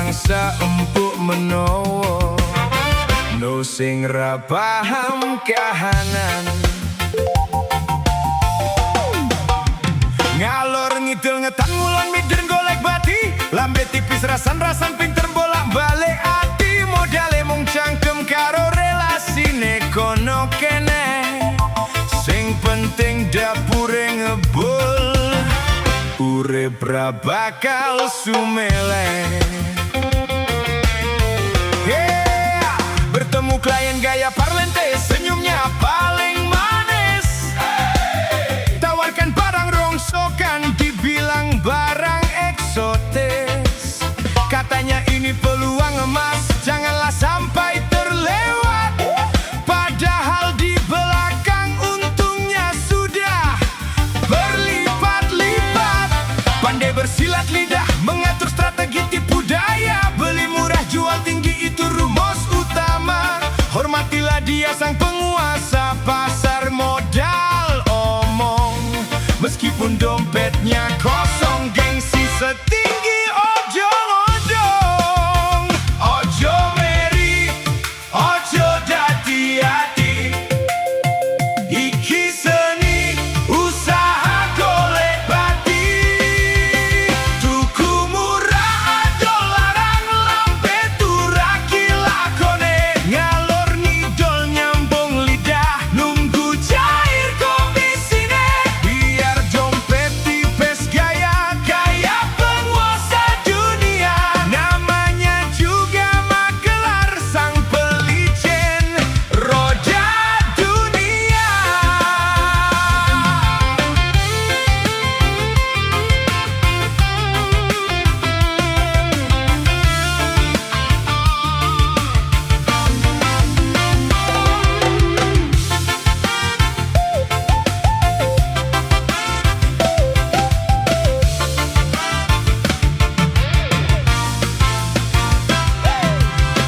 mangsa empuk menowo no sing ra paham kahanan ngalor ngidul ngetan ngulon midern golek bati lambe tipis rasan pinter bolak balik ati modale mung cangkem karo relasine kono kene sing penting dapure ngebul urip ra bakal sumele. Bertemu klien gaya parlente senyumnya paling manis tawarkan barang rongsokan dibilang barang eksotis katanya ini peluang emas janganlah sampai terlewat padahal di belakang untungnya sudah berlipat-lipat pandai bersilat lidah mengatur strategi tipu daya beli murah jual tinggi itu rumus utama hormatilah dia sang penguasa pasar modal omong meskipun dompetnya kosong gengsi setinggi ojong-ojong ojo meri ojo dati-hati iki seni usaha golek bati tuku murah ado larang lambe turaki lakone ngalor ngidol nyambung lidah nunggu cair komisine biar dompet tipes gaya penguasa dunia namanya juga magelar sang pelicin roda dunia.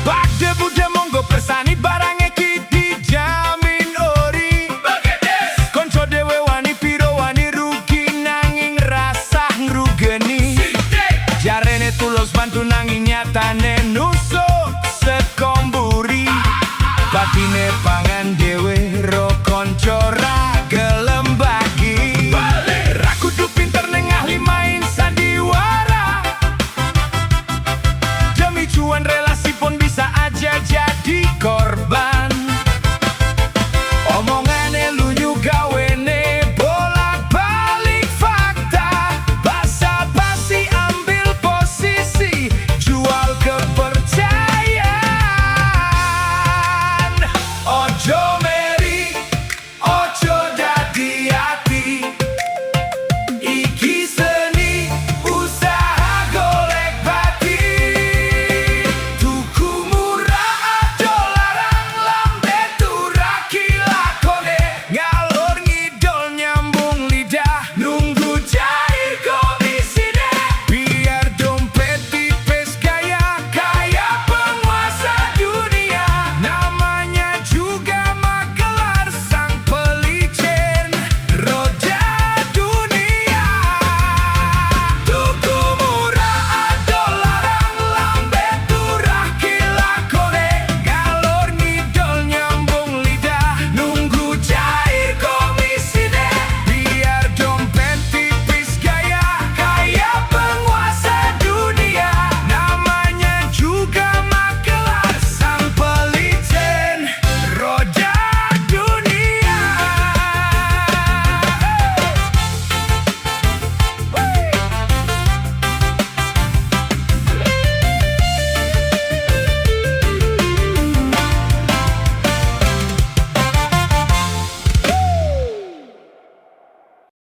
Bak debu monggo persani barang iki dijamin ori konco dewe wani piro wani rugi nanging rasah ngrugeni jarene tulus bantu nanging nyatane